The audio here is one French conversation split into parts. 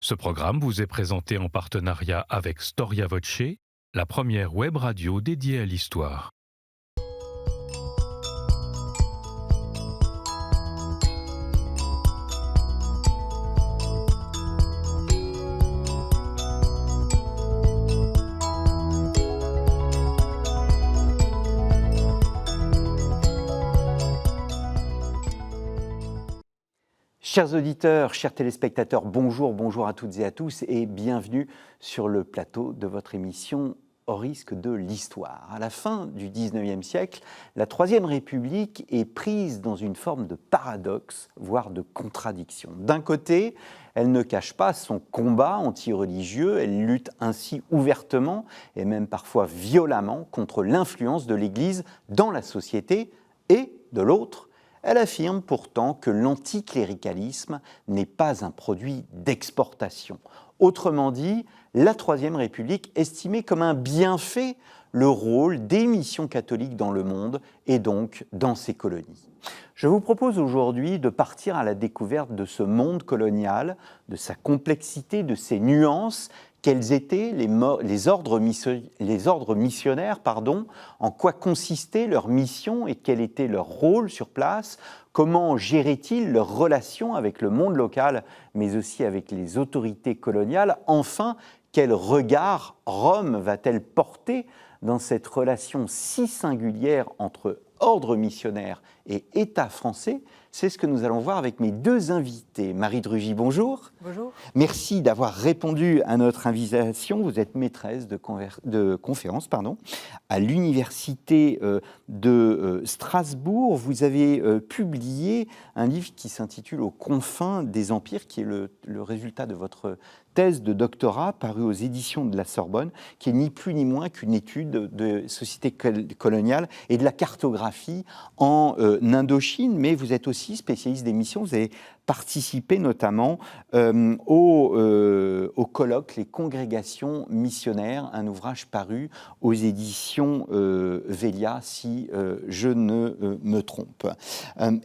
Ce programme vous est présenté en partenariat avec Storia Voce, la première web radio dédiée à l'histoire. Chers auditeurs, chers téléspectateurs, bonjour à toutes et à tous et bienvenue sur le plateau de votre émission Au risque de l'histoire. À la fin du XIXe siècle, la Troisième République est prise dans une forme de paradoxe, voire de contradiction. D'un côté, elle ne cache pas son combat anti-religieux, elle lutte ainsi ouvertement et même parfois violemment contre l'influence de l'Église dans la société, et de l'autre, elle affirme pourtant que l'anticléricalisme n'est pas un produit d'exportation. Autrement dit, la Troisième République estimait comme un bienfait le rôle des missions catholiques dans le monde et donc dans ses colonies. Je vous propose aujourd'hui de partir à la découverte de ce monde colonial, de sa complexité, de ses nuances. Quels étaient les ordres missionnaires, en quoi consistait leur mission et quel était leur rôle sur place, comment géraient-ils leurs relations avec le monde local, mais aussi avec les autorités coloniales. Enfin, quel regard Rome va-t-elle porter dans cette relation si singulière entre ordre missionnaire et État français? C'est ce que nous allons voir avec mes deux invités. Marie Drugy, bonjour. Bonjour. Merci d'avoir répondu à notre invitation. Vous êtes maîtresse de conférence à l'Université de Strasbourg. Vous avez publié un livre qui s'intitule « Aux confins des empires », qui est le résultat de votre thèse de doctorat paru aux éditions de la Sorbonne, qui est ni plus ni moins qu'une étude de société coloniale et de la cartographie en Indochine, mais vous êtes aussi spécialiste des missions. Vous avez participé notamment au colloque Les congrégations missionnaires, un ouvrage paru aux éditions Velia, si je ne me trompe.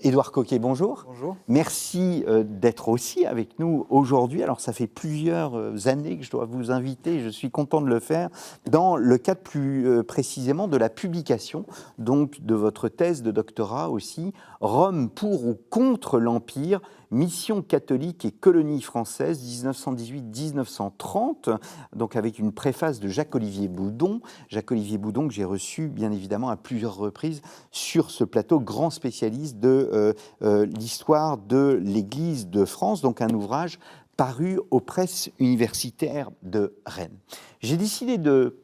Édouard Coquet, bonjour. Bonjour. Merci d'être aussi avec nous aujourd'hui. Alors, ça fait plusieurs années que je dois vous inviter, je suis content de le faire, dans le cadre plus précisément de la publication donc, de votre thèse de doctorat aussi, Rome pour ou contre l'Empire, mission catholique et colonie française 1918-1930, donc avec une préface de Jacques-Olivier Boudon. Jacques-Olivier Boudon que j'ai reçu bien évidemment à plusieurs reprises sur ce plateau, grand spécialiste de l'histoire de l'Église de France, donc un ouvrage paru aux presses universitaires de Rennes. J'ai décidé de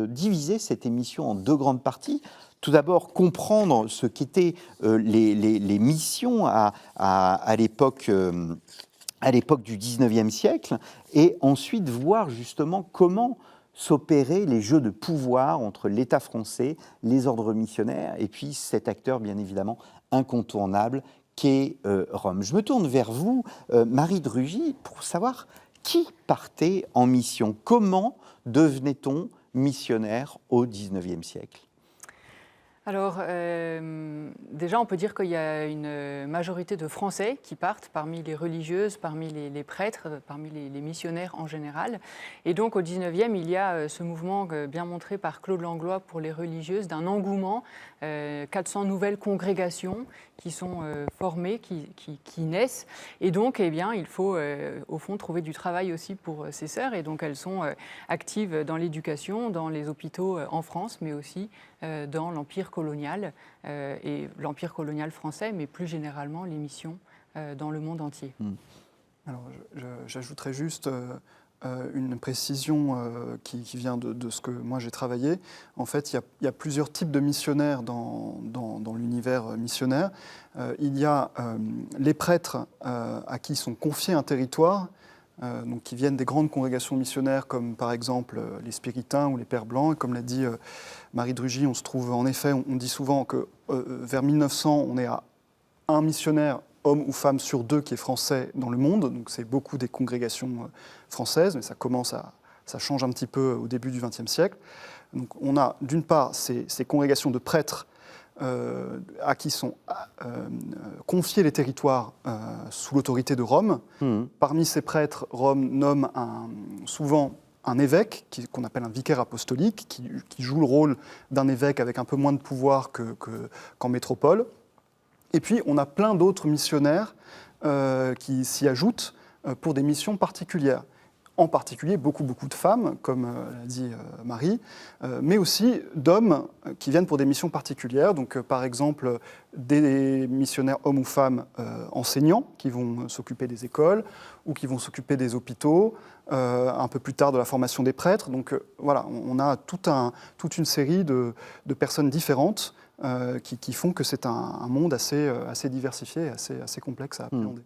diviser cette émission en deux grandes parties. Tout d'abord, comprendre ce qu'étaient les missions à l'époque du XIXe siècle, et ensuite voir justement comment s'opéraient les jeux de pouvoir entre l'État français, les ordres missionnaires, et puis cet acteur bien évidemment incontournable qu'est Rome. Je me tourne vers vous, Marie Drugy, pour savoir qui partait en mission. Comment devenait-on missionnaire au XIXe siècle ? Alors, déjà, on peut dire qu'il y a une majorité de Français qui partent parmi les religieuses, parmi les prêtres, parmi les missionnaires en général. Et donc, au 19e, il y a ce mouvement bien montré par Claude Langlois pour les religieuses, d'un engouement, 400 nouvelles congrégations qui sont formées, qui naissent. Et donc, eh bien, il faut, au fond, trouver du travail aussi pour ces sœurs. Et donc, elles sont actives dans l'éducation, dans les hôpitaux en France, mais aussi dans l'Empire colonial et l'Empire colonial français, mais plus généralement les missions dans le monde entier. Alors, j'ajouterais juste une précision qui vient de ce que moi j'ai travaillé. En fait, il y a plusieurs types de missionnaires dans l'univers missionnaire. Il y a les prêtres à qui sont confiés un territoire, donc qui viennent des grandes congrégations missionnaires comme par exemple les Spiritains ou les Pères Blancs. Et comme l'a dit Marie Drugy, on se trouve en effet, on dit souvent que vers 1900, on est à un missionnaire, homme ou femme sur deux, qui est français dans le monde. Donc c'est beaucoup des congrégations françaises, mais ça change un petit peu au début du XXe siècle. Donc on a d'une part ces congrégations de prêtres à qui sont confiés les territoires sous l'autorité de Rome. Parmi ces prêtres, Rome nomme souvent un évêque, qu'on appelle un vicaire apostolique, qui joue le rôle d'un évêque avec un peu moins de pouvoir qu'en métropole. Et puis, on a plein d'autres missionnaires qui s'y ajoutent pour des missions particulières. En particulier, beaucoup de femmes, comme l'a dit Marie, mais aussi d'hommes qui viennent pour des missions particulières. Donc, par exemple, des missionnaires hommes ou femmes enseignants qui vont s'occuper des écoles ou qui vont s'occuper des hôpitaux, un peu plus tard de la formation des prêtres. Donc, voilà, on a toute une série de personnes différentes qui font que c'est un monde assez diversifié, assez complexe à appréhender.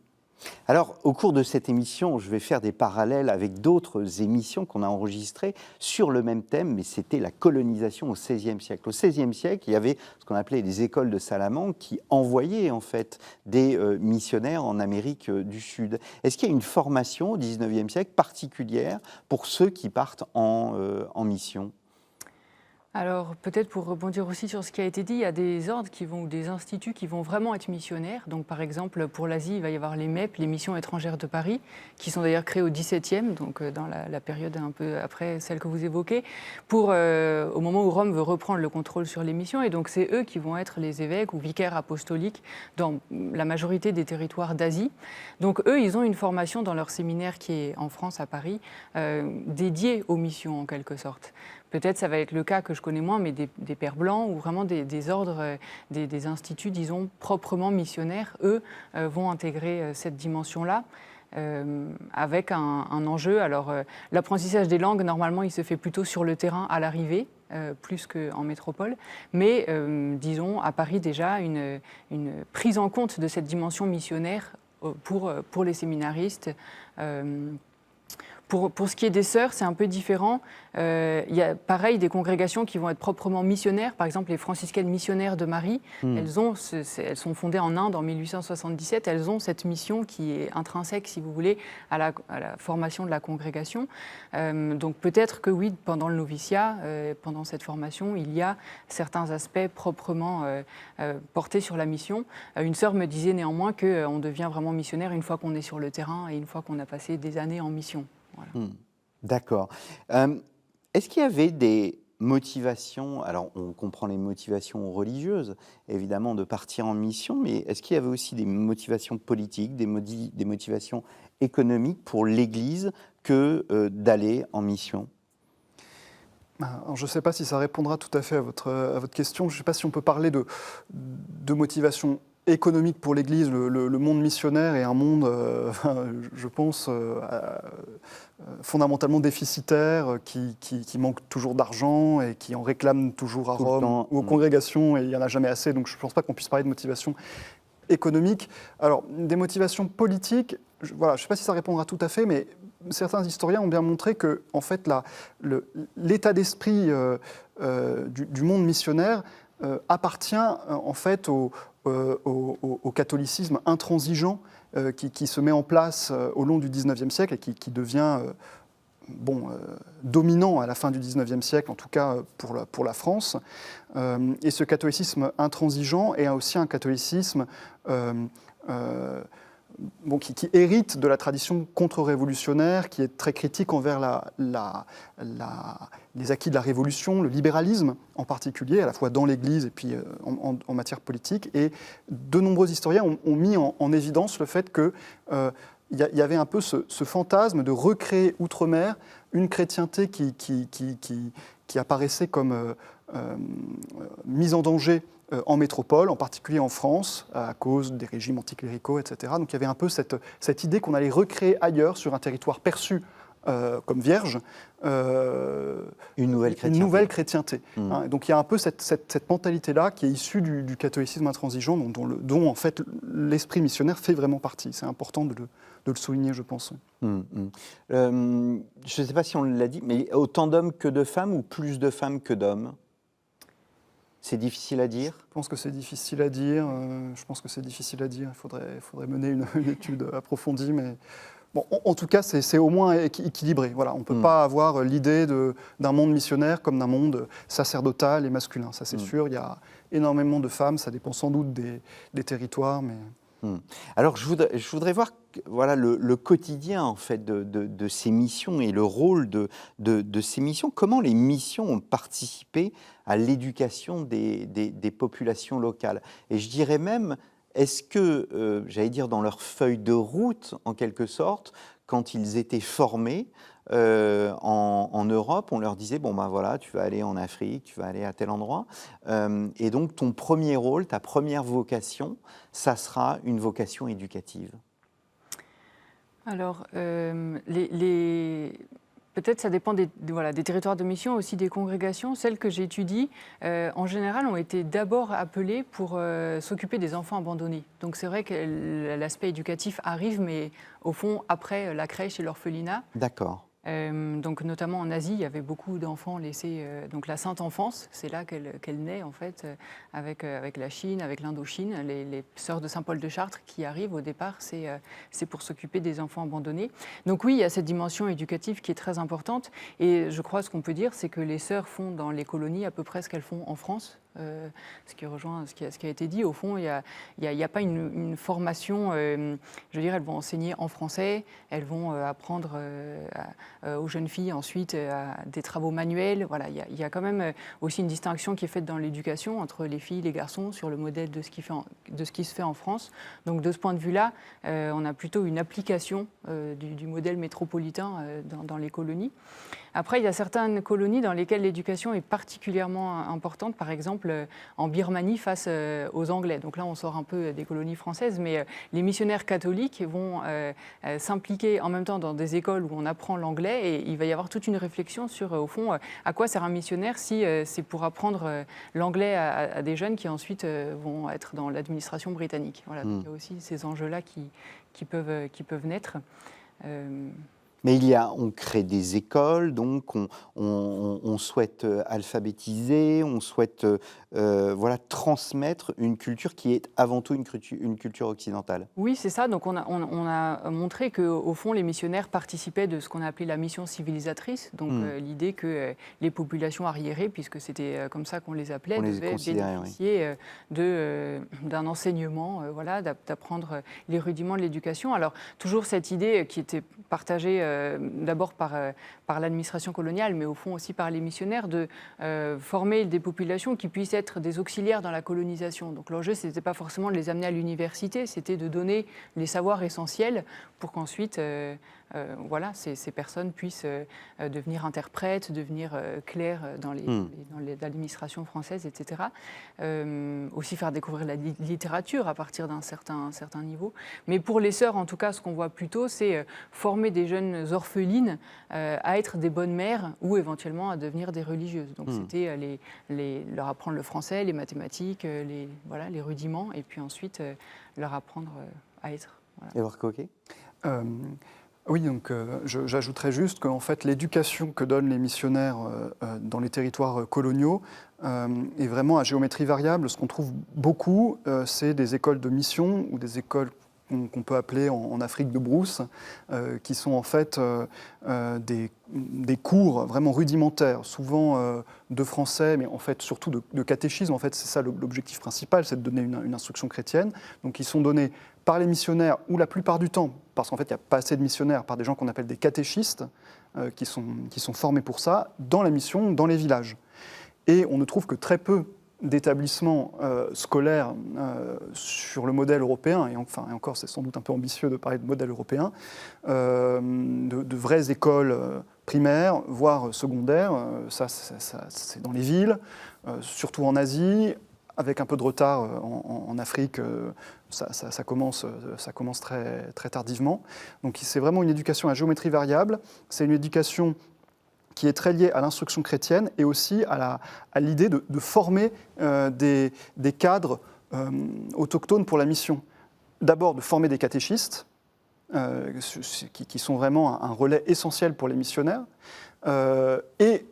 Alors, au cours de cette émission, je vais faire des parallèles avec d'autres émissions qu'on a enregistrées sur le même thème, mais c'était la colonisation au XVIe siècle. Au XVIe siècle, il y avait ce qu'on appelait les écoles de Salamanque qui envoyaient en fait des missionnaires en Amérique du Sud. Est-ce qu'il y a une formation au XIXe siècle particulière pour ceux qui partent en mission ? Alors peut-être pour rebondir aussi sur ce qui a été dit, il y a des ordres ou des instituts qui vont vraiment être missionnaires. Donc par exemple pour l'Asie, il va y avoir les MEP, les missions étrangères de Paris, qui sont d'ailleurs créées au XVIIe, donc dans la période un peu après celle que vous évoquez, au moment où Rome veut reprendre le contrôle sur les missions. Et donc c'est eux qui vont être les évêques ou vicaires apostoliques dans la majorité des territoires d'Asie. Donc eux, ils ont une formation dans leur séminaire qui est en France, à Paris, dédiée aux missions en quelque sorte. Peut-être ça va être le cas que je connais moins, mais des pères blancs ou vraiment des ordres, des instituts, disons, proprement missionnaires, eux, vont intégrer cette dimension-là. Avec un enjeu. Alors, l'apprentissage des langues, normalement, il se fait plutôt sur le terrain à l'arrivée, plus qu'en métropole. Mais, disons, à Paris, déjà, une prise en compte de cette dimension missionnaire pour les séminaristes. Pour ce qui est des sœurs, c'est un peu différent. Il y a pareil des congrégations qui vont être proprement missionnaires. Par exemple, les franciscaines missionnaires de Marie, elles sont fondées en Inde en 1877. Elles ont cette mission qui est intrinsèque, si vous voulez, à la formation de la congrégation. Donc peut-être que oui, pendant le noviciat, pendant cette formation, il y a certains aspects proprement portés sur la mission. Une sœur me disait néanmoins qu'on devient vraiment missionnaire une fois qu'on est sur le terrain et une fois qu'on a passé des années en mission. Voilà. D'accord. Est-ce qu'il y avait des motivations, alors on comprend les motivations religieuses, évidemment, de partir en mission, mais est-ce qu'il y avait aussi des motivations politiques, des motivations économiques pour l'Église que d'aller en mission ? Alors, je ne sais pas si ça répondra tout à fait à votre question. Je ne sais pas si on peut parler de motivation économique pour l'Église. Le monde missionnaire est un monde, je pense, fondamentalement déficitaire, qui manque toujours d'argent et qui en réclame toujours à Rome ou aux congrégations, et il n'y en a jamais assez, donc je ne pense pas qu'on puisse parler de motivation économique. Alors, des motivations politiques, je ne sais pas si ça répondra tout à fait, mais certains historiens ont bien montré que, en fait, l'état d'esprit du monde missionnaire appartient en fait au catholicisme intransigeant qui se met en place au long du XIXe siècle et qui devient dominant à la fin du XIXe siècle, en tout cas pour la France. Et ce catholicisme intransigeant est aussi un catholicisme qui hérite de la tradition contre-révolutionnaire, qui est très critique envers les acquis de la Révolution, le libéralisme en particulier, à la fois dans l'Église et puis en matière politique. Et de nombreux historiens ont mis en évidence le fait qu'il y avait un peu ce fantasme de recréer outre-mer une chrétienté qui apparaissait comme mise en danger en métropole, en particulier en France, à cause des régimes anticléricaux, etc. Donc il y avait un peu cette idée qu'on allait recréer ailleurs, sur un territoire perçu comme vierge, une nouvelle chrétienté. Hein. Donc il y a un peu cette mentalité-là qui est issue du catholicisme intransigeant, dont en fait l'esprit missionnaire fait vraiment partie. C'est important de le souligner, je pense. Je ne sais pas si on l'a dit, mais autant d'hommes que de femmes ou plus de femmes que d'hommes ? C'est difficile à dire ? Je pense que c'est difficile à dire. Il faudrait mener une étude approfondie, mais Bon, en tout cas, c'est au moins équilibré. Voilà, on ne peut pas avoir l'idée d'un monde missionnaire comme d'un monde sacerdotal et masculin. Ça, c'est sûr. Il y a énormément de femmes. Ça dépend sans doute des territoires. Mais... Alors, je voudrais voir voilà, le quotidien en fait, de ces missions et le rôle de ces missions. Comment les missions ont participé à l'éducation des populations locales? Et je dirais même, est-ce que, j'allais dire, dans leur feuille de route, en quelque sorte, quand ils étaient formés en Europe, on leur disait, bon ben voilà, tu vas aller en Afrique, tu vas aller à tel endroit, et donc ton premier rôle, ta première vocation, ça sera une vocation éducative. Alors, peut-être ça dépend des territoires de mission, aussi des congrégations. Celles que j'étudie, en général, ont été d'abord appelées pour s'occuper des enfants abandonnés. Donc c'est vrai que l'aspect éducatif arrive, mais au fond, après la crèche et l'orphelinat. D'accord. Donc notamment en Asie, il y avait beaucoup d'enfants laissés. Donc la Sainte Enfance, c'est là qu'elle naît en fait, avec la Chine, avec l'Indochine. Les sœurs de Saint Paul de Chartres qui arrivent au départ, c'est pour s'occuper des enfants abandonnés. Donc oui, il y a cette dimension éducative qui est très importante. Et je crois ce qu'on peut dire, c'est que les sœurs font dans les colonies à peu près ce qu'elles font en France. Ce qui rejoint ce qui a été dit. Au fond, il n'y a pas une formation, je veux dire, elles vont enseigner en français, elles vont apprendre aux jeunes filles ensuite des travaux manuels. Voilà, il y a quand même aussi une distinction qui est faite dans l'éducation entre les filles et les garçons sur le modèle de ce qui se fait en France. Donc de ce point de vue-là, on a plutôt une application du modèle métropolitain dans les colonies. Après, il y a certaines colonies dans lesquelles l'éducation est particulièrement importante, par exemple en Birmanie face aux Anglais. Donc là, on sort un peu des colonies françaises, mais les missionnaires catholiques vont s'impliquer en même temps dans des écoles où on apprend l'anglais et il va y avoir toute une réflexion sur, au fond, à quoi sert un missionnaire si c'est pour apprendre l'anglais à des jeunes qui ensuite vont être dans l'administration britannique. Voilà, donc il y a aussi ces enjeux-là qui peuvent naître. Mais on crée des écoles, donc on souhaite alphabétiser, on souhaite voilà, transmettre une culture qui est avant tout une culture occidentale. Oui, c'est ça. Donc on a montré qu'au fond, les missionnaires participaient de ce qu'on a appelé la mission civilisatrice. Donc l'idée que les populations arriérées, puisque c'était comme ça qu'on les appelait, devaient bénéficier d'un enseignement, voilà, d'apprendre les rudiments de l'éducation. Alors toujours cette idée qui était partagée d'abord par l'administration coloniale, mais au fond aussi par les missionnaires, de former des populations qui puissent être des auxiliaires dans la colonisation. Donc l'enjeu, ce n'était pas forcément de les amener à l'université, c'était de donner les savoirs essentiels pour qu'ensuite voilà, ces personnes puissent devenir interprètes, devenir clercs dans l'administration française, etc. Aussi faire découvrir la littérature à partir d'un certain niveau. Mais pour les sœurs, en tout cas, ce qu'on voit plutôt, c'est former des jeunes orphelines à être des bonnes mères ou éventuellement à devenir des religieuses. Donc c'était leur apprendre le français, les mathématiques, les rudiments, et puis ensuite leur apprendre à être. Voilà. Édouard Coquet. Oui, donc j'ajouterais juste qu'en fait l'éducation que donnent les missionnaires dans les territoires coloniaux est vraiment à géométrie variable. Ce qu'on trouve beaucoup, c'est des écoles de mission ou des écoles qu'on peut appeler en Afrique de brousse, qui sont en fait des cours vraiment rudimentaires, souvent de français, mais en fait surtout de catéchisme. En fait, c'est ça l'objectif principal, c'est de donner une instruction chrétienne. Donc, ils sont donnés par les missionnaires, ou la plupart du temps, parce qu'en fait, il n'y a pas assez de missionnaires, par des gens qu'on appelle des catéchistes, qui sont formés pour ça, dans la mission, dans les villages. Et on ne trouve que très peu d'établissements scolaires sur le modèle européen, et encore c'est sans doute un peu ambitieux de parler de modèle européen, de vraies écoles primaires, voire secondaires, ça c'est dans les villes, surtout en Asie, avec un peu de retard en Afrique, ça commence très, très tardivement. Donc c'est vraiment une éducation à géométrie variable, c'est une éducation qui est très liée à l'instruction chrétienne et aussi à l'idée de former des cadres autochtones pour la mission. D'abord, de former des catéchistes, qui sont vraiment un relais essentiel pour les missionnaires, et,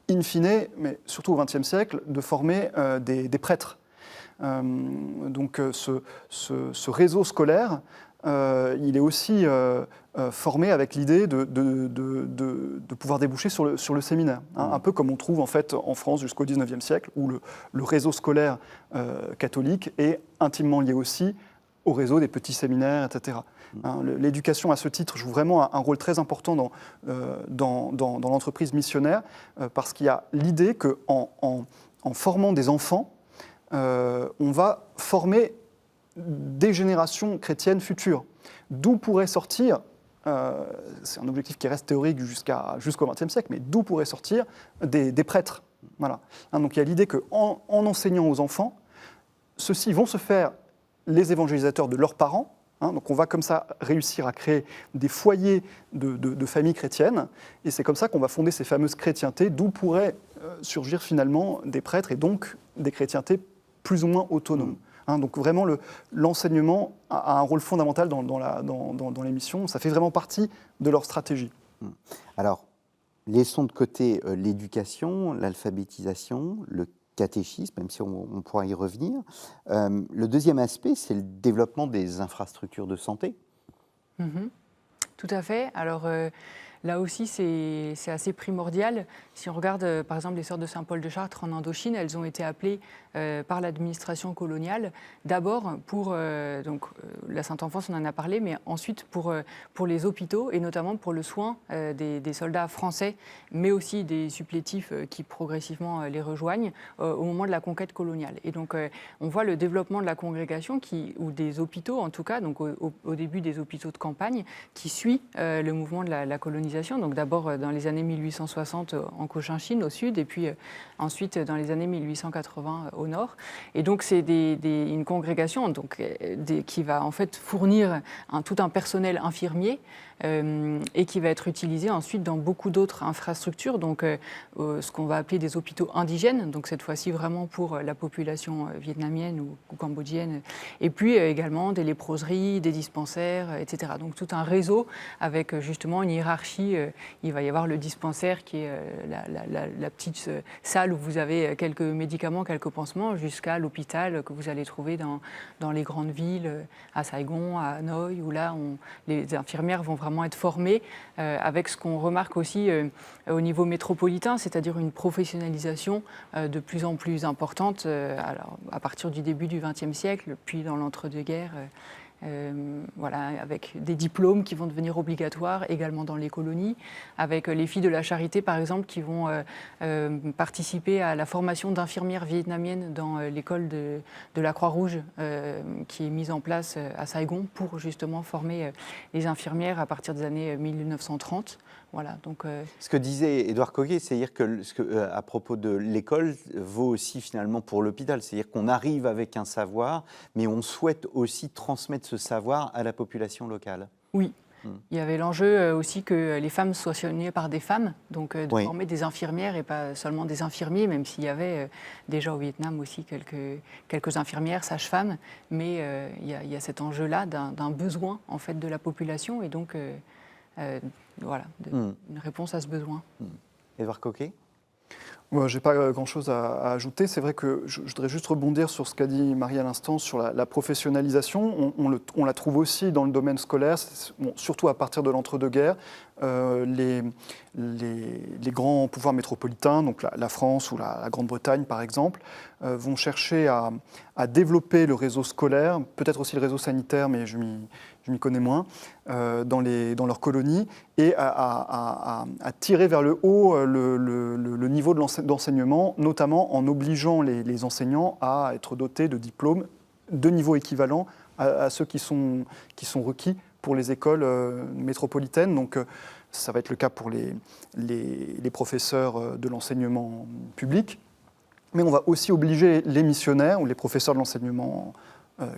in fine, mais surtout au XXe siècle, de former des prêtres. Donc ce réseau scolaire il est aussi formé avec l'idée de pouvoir déboucher sur le séminaire. Un peu comme on trouve en fait en France jusqu'au XIXe siècle, où le réseau scolaire catholique est intimement lié aussi au réseau des petits séminaires, etc. L'éducation, à ce titre, joue vraiment un rôle très important dans l'entreprise missionnaire, parce qu'il y a l'idée qu'en formant des enfants, on va former des générations chrétiennes futures. D'où pourrait sortir, c'est un objectif qui reste théorique jusqu'au XXe siècle, mais d'où pourraient sortir des prêtres. Voilà. Donc il y a l'idée qu'en enseignant aux enfants, ceux-ci vont se faire les évangélisateurs de leurs parents. Donc on va comme ça réussir à créer des foyers de familles chrétiennes, et c'est comme ça qu'on va fonder ces fameuses chrétientés, d'où pourraient surgir finalement des prêtres et donc des chrétientés plus ou moins autonomes. Donc vraiment, l'enseignement a un rôle fondamental dans les missions. Ça fait vraiment partie de leur stratégie. Alors, laissons de côté l'éducation, l'alphabétisation, le catéchisme, même si on pourra y revenir. Le deuxième aspect, c'est le développement des infrastructures de santé. Tout à fait. Alors, là aussi, c'est assez primordial. Si on regarde, par exemple, les sœurs de Saint-Paul de Chartres en Indochine, elles ont été appelées par l'administration coloniale, d'abord pour, la Sainte-Enfance, on en a parlé, mais ensuite pour les hôpitaux, et notamment pour le soin des soldats français, mais aussi des supplétifs qui progressivement les rejoignent au moment de la conquête coloniale. Et donc, on voit le développement de la congrégation, ou des hôpitaux, en tout cas, donc au début des hôpitaux de campagne, qui suit le mouvement de la colonisation. Donc d'abord dans les années 1860 en Cochinchine, au sud, et puis ensuite dans les années 1880 au nord. Et donc c'est une congrégation qui va en fait fournir tout un personnel infirmier et qui va être utilisé ensuite dans beaucoup d'autres infrastructures, donc ce qu'on va appeler des hôpitaux indigènes, donc cette fois-ci vraiment pour la population vietnamienne ou cambodgienne, et puis également des léproseries, des dispensaires, etc. Donc tout un réseau avec justement une hiérarchie. Il va y avoir le dispensaire qui est la petite salle où vous avez quelques médicaments, quelques pansements, jusqu'à l'hôpital que vous allez trouver dans les grandes villes, à Saigon, à Hanoï, où là les infirmières vont vraiment être formées avec ce qu'on remarque aussi au niveau métropolitain, c'est-à-dire une professionnalisation de plus en plus importante alors, à partir du début du XXe siècle, puis dans l'entre-deux-guerres. Avec des diplômes qui vont devenir obligatoires également dans les colonies, avec les filles de la charité par exemple qui vont participer à la formation d'infirmières vietnamiennes dans l'école de la Croix-Rouge qui est mise en place à Saigon pour justement former les infirmières à partir des années 1930. Voilà, donc, Ce que disait Édouard Coguet, c'est-à-dire que à propos de l'école, vaut aussi finalement pour l'hôpital. C'est-à-dire qu'on arrive avec un savoir, mais on souhaite aussi transmettre ce savoir à la population locale. Oui. Il y avait l'enjeu aussi que les femmes soient soignées par des femmes, donc de former des infirmières et pas seulement des infirmiers, même s'il y avait déjà au Vietnam aussi quelques infirmières, sages-femmes, mais il y a cet enjeu-là d'un besoin en fait de la population, et donc une réponse à ce besoin. Édouard Coquet ? Je n'ai pas grand-chose à ajouter. C'est vrai que je voudrais juste rebondir sur ce qu'a dit Marie à l'instant sur la professionnalisation. On la trouve aussi dans le domaine scolaire, surtout à partir de l'entre-deux-guerres. Les grands pouvoirs métropolitains, donc la France ou la Grande-Bretagne par exemple, vont chercher à développer le réseau scolaire, peut-être aussi le réseau sanitaire, mais je m'y connais moins, dans leurs colonies, et à tirer vers le haut le niveau d'enseignement, notamment en obligeant les enseignants à être dotés de diplômes de niveau équivalent à ceux qui sont requis pour les écoles métropolitaines. Donc ça va être le cas pour les professeurs de l'enseignement public, mais on va aussi obliger les missionnaires ou les professeurs de l'enseignement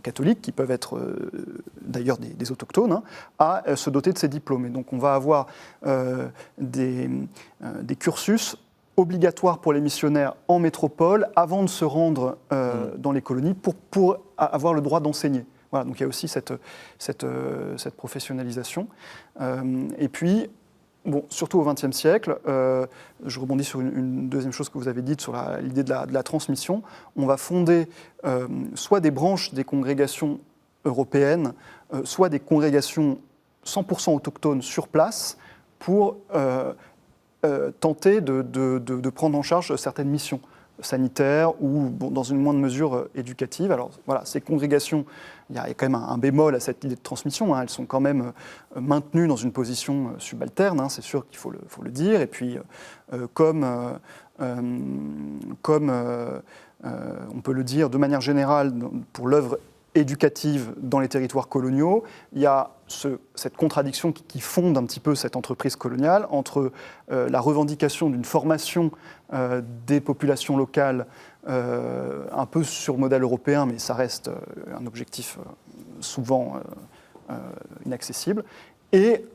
catholiques, qui peuvent être d'ailleurs des autochtones, à se doter de ces diplômes. Et donc on va avoir des cursus obligatoires pour les missionnaires en métropole avant de se rendre dans les colonies pour avoir le droit d'enseigner. Voilà, donc il y a aussi cette professionnalisation. Et puis, surtout au XXe siècle, je rebondis sur une deuxième chose que vous avez dite sur l'idée de la transmission. On va fonder soit des branches des congrégations européennes, soit des congrégations 100% autochtones sur place pour tenter de prendre en charge certaines missions sanitaires ou dans une moindre mesure éducative. Alors voilà, ces congrégations, il y a quand même un bémol à cette idée de transmission, hein. Elles sont quand même maintenues dans une position subalterne, hein, c'est sûr qu'il faut le dire. Et puis, comme on peut le dire de manière générale pour l'œuvre éducative dans les territoires coloniaux, il y a cette contradiction qui fonde un petit peu cette entreprise coloniale entre la revendication d'une formation des populations locales un peu sur modèle européen, mais ça reste un objectif souvent inaccessible, et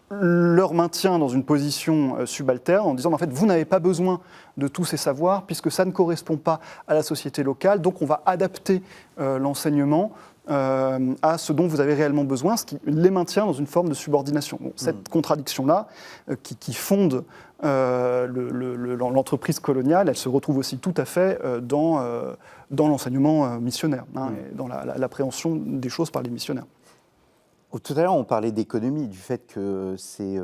leur maintien dans une position subalterne en disant en fait vous n'avez pas besoin de tous ces savoirs puisque ça ne correspond pas à la société locale, donc on va adapter l'enseignement à ce dont vous avez réellement besoin, ce qui les maintient dans une forme de subordination. Bon, cette contradiction-là, qui fonde l'entreprise coloniale, elle se retrouve aussi tout à fait dans l'enseignement missionnaire, hein, et dans l'appréhension des choses par les missionnaires. Tout à l'heure, on parlait d'économie, du fait que ces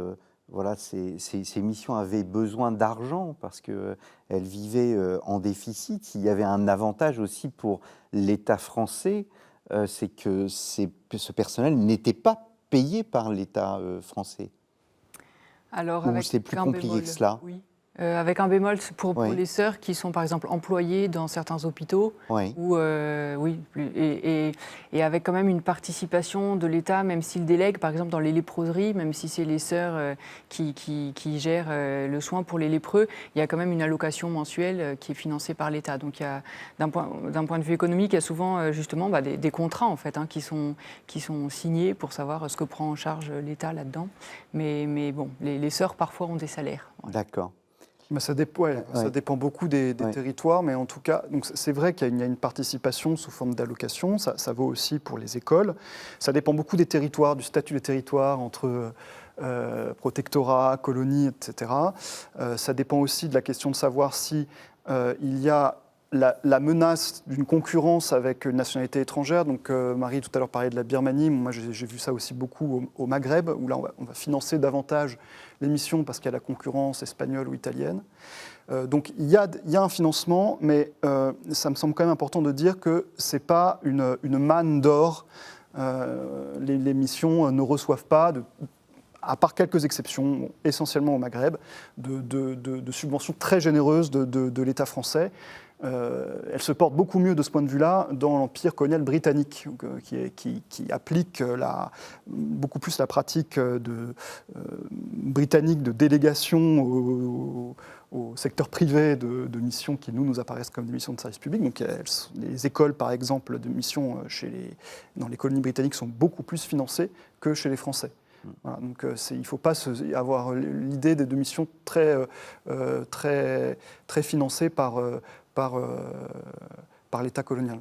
missions avaient besoin d'argent parce qu'elles vivaient en déficit. Il y avait un avantage aussi pour l'État français, c'est que ce personnel n'était pas payé par l'État français. Alors, ou c'est plus compliqué que cela? Oui. Avec un bémol pour les sœurs qui sont par exemple employées dans certains hôpitaux, ou et avec quand même une participation de l'État, même s'il délègue, par exemple dans les léproseries, même si c'est les sœurs qui gèrent le soin pour les lépreux, il y a quand même une allocation mensuelle qui est financée par l'État. Donc il y a, d'un point de vue économique, il y a souvent justement des contrats en fait, hein, qui sont signés pour savoir ce que prend en charge l'État là-dedans. Mais bon, les sœurs parfois ont des salaires. Voilà. D'accord. Ça dépend beaucoup des territoires, mais en tout cas, c'est vrai qu'il y a une participation sous forme d'allocation, ça vaut aussi pour les écoles. Ça dépend beaucoup des territoires, du statut des territoires, entre protectorat, colonie, etc. Ça dépend aussi de la question de savoir si il y a la menace d'une concurrence avec une nationalité étrangère. Donc Marie tout à l'heure parlait de la Birmanie, moi j'ai vu ça aussi beaucoup au Maghreb, où là on va financer davantage les missions parce qu'il y a la concurrence espagnole ou italienne. Donc il y a un financement, mais ça me semble quand même important de dire que ce n'est pas une manne d'or. Les missions ne reçoivent pas, à part quelques exceptions, essentiellement au Maghreb, de subventions très généreuses de l'État français. Elle se porte beaucoup mieux de ce point de vue-là dans l'empire colonial britannique, qui applique beaucoup plus la pratique britannique de délégation au secteur privé de missions qui nous apparaissent comme des missions de service public. Donc les écoles, par exemple, de missions dans les colonies britanniques sont beaucoup plus financées que chez les Français. Voilà, donc il ne faut pas avoir l'idée de missions très financées par l'État colonial.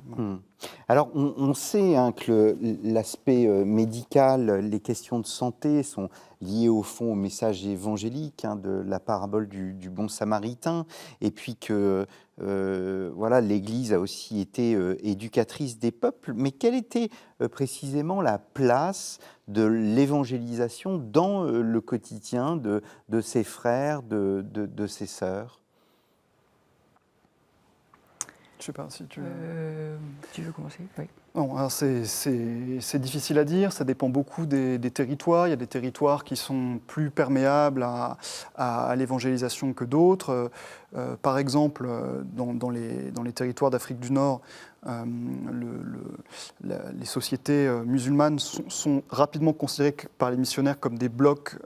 Alors, on sait que l'aspect médical, les questions de santé sont liées au fond au message évangélique de la parabole du bon samaritain, et puis que l'Église a aussi été éducatrice des peuples. Mais quelle était précisément la place de l'évangélisation dans le quotidien de ses frères, de ses sœurs? Je ne sais pas si tu veux commencer? Oui. Non, c'est difficile à dire, ça dépend beaucoup des territoires. Il y a des territoires qui sont plus perméables à l'évangélisation que d'autres. Par exemple, dans les territoires d'Afrique du Nord, les sociétés musulmanes sont rapidement considérées par les missionnaires comme des blocs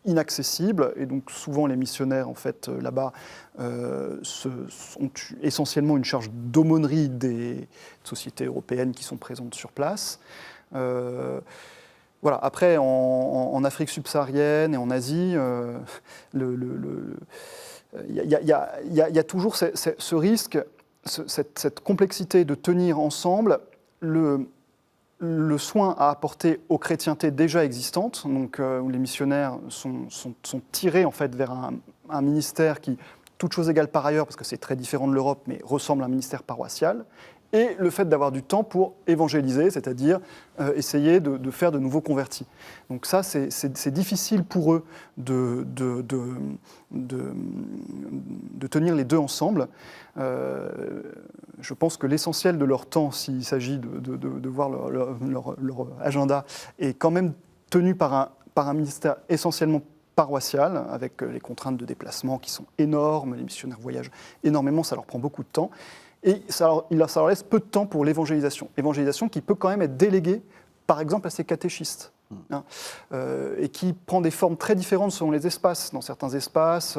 inaccessibles, et donc souvent les missionnaires en fait là-bas ont essentiellement une charge d'aumônerie des sociétés européennes qui sont présentes sur place. Voilà. Après, en Afrique subsaharienne et en Asie, il y a toujours ce risque, cette complexité de tenir ensemble le soin à apporter aux chrétientés déjà existantes, donc où les missionnaires sont tirés en fait vers un ministère qui, toute chose égale par ailleurs, parce que c'est très différent de l'Europe, mais ressemble à un ministère paroissial, et le fait d'avoir du temps pour évangéliser, c'est-à-dire essayer de faire de nouveaux convertis. Donc ça, c'est difficile pour eux de tenir les deux ensemble. Je pense que l'essentiel de leur temps, s'il s'agit de voir leur agenda, est quand même tenu par un ministère essentiellement paroissial, avec les contraintes de déplacement qui sont énormes, les missionnaires voyagent énormément, ça leur prend beaucoup de temps. Et ça leur laisse peu de temps pour l'évangélisation. Évangélisation qui peut quand même être déléguée, par exemple, à ces catéchistes. Et qui prend des formes très différentes selon les espaces. Dans certains espaces,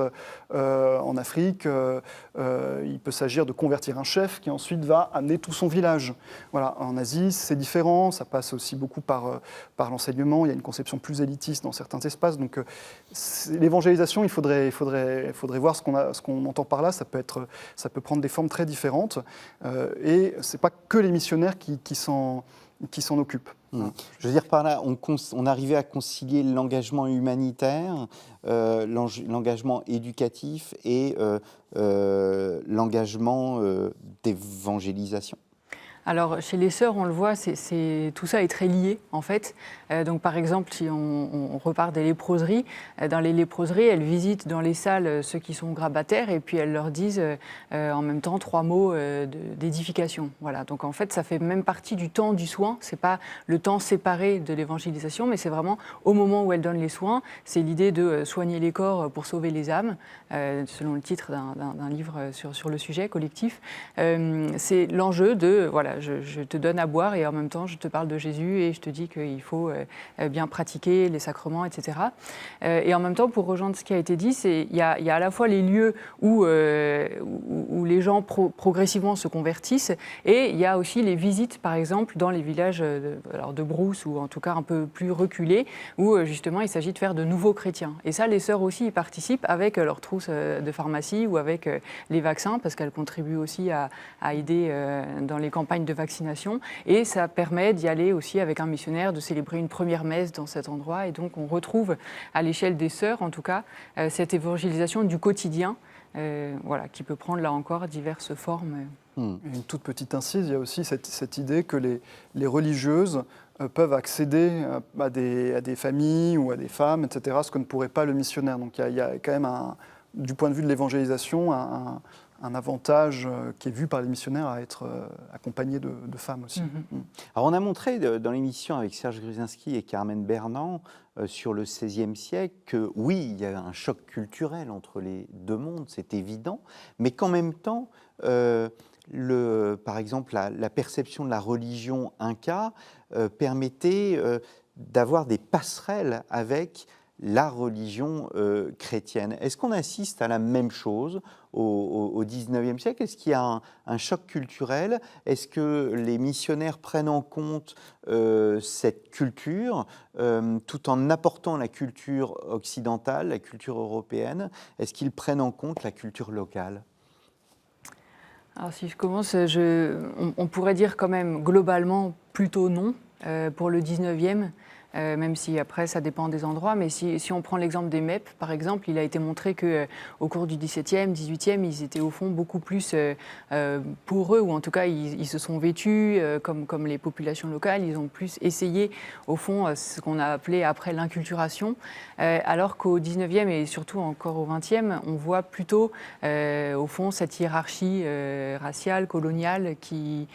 en Afrique, il peut s'agir de convertir un chef qui ensuite va amener tout son village. Voilà. En Asie, c'est différent, ça passe aussi beaucoup par l'enseignement, il y a une conception plus élitiste dans certains espaces. Donc l'évangélisation, il faudrait voir ce qu'on entend par là, ça peut prendre des formes très différentes. Et ce n'est pas que les missionnaires qui s'en occupent. Je veux dire par là, on arrivait à concilier l'engagement humanitaire, l'engagement éducatif et l'engagement d'évangélisation. Alors, chez les sœurs, on le voit, tout ça est très lié, en fait. Donc, par exemple, si on repart des léproseries, dans les léproseries, elles visitent dans les salles ceux qui sont grabataires et puis elles leur disent en même temps 3 mots d'édification. Voilà. Donc, en fait, ça fait même partie du temps du soin. Ce n'est pas le temps séparé de l'évangélisation, mais c'est vraiment au moment où elles donnent les soins. C'est l'idée de soigner les corps pour sauver les âmes, selon le titre d'un livre sur le sujet collectif. C'est l'enjeu de... Voilà, je te donne à boire et en même temps, je te parle de Jésus et je te dis qu'il faut bien pratiquer les sacrements, etc. Et en même temps, pour rejoindre ce qui a été dit, il y a à la fois les lieux où les gens progressivement se convertissent et il y a aussi les visites, par exemple, dans les villages de brousse ou en tout cas un peu plus reculés, où justement il s'agit de faire de nouveaux chrétiens. Et ça, les sœurs aussi y participent avec leur trousse de pharmacie ou avec les vaccins, parce qu'elles contribuent aussi à aider dans les campagnes de vaccination, et ça permet d'y aller aussi avec un missionnaire, de célébrer une première messe dans cet endroit, et donc on retrouve à l'échelle des sœurs, en tout cas, cette évangélisation du quotidien, qui peut prendre là encore diverses formes. Une toute petite incise, il y a aussi cette idée que les religieuses peuvent accéder à des familles ou à des femmes, etc., ce que ne pourrait pas le missionnaire. Donc il y a quand même, du point de vue de l'évangélisation, un avantage qui est vu par les missionnaires à être accompagné de femmes aussi. Alors on a montré dans l'émission avec Serge Gruzinski et Carmen Bernand sur le XVIe siècle que oui, il y a un choc culturel entre les deux mondes, c'est évident, mais qu'en même temps, par exemple, la perception de la religion inca permettait d'avoir des passerelles avec la religion chrétienne. Est-ce qu'on assiste à la même chose au XIXe siècle? Est-ce qu'il y a un choc culturel? Est-ce que les missionnaires prennent en compte cette culture tout en apportant la culture occidentale, la culture européenne? Est-ce qu'ils prennent en compte la culture locale? Alors si je commence, on pourrait dire quand même globalement plutôt non pour le 19e. Même si après ça dépend des endroits, mais si on prend l'exemple des MEP, par exemple, il a été montré qu'au cours du XVIIe, XVIIIe, ils étaient au fond beaucoup plus poreux, ou en tout cas ils se sont vêtus comme les populations locales, ils ont plus essayé au fond ce qu'on a appelé après l'inculturation, alors qu'au XIXe et surtout encore au XXe, on voit plutôt au fond cette hiérarchie raciale, coloniale qui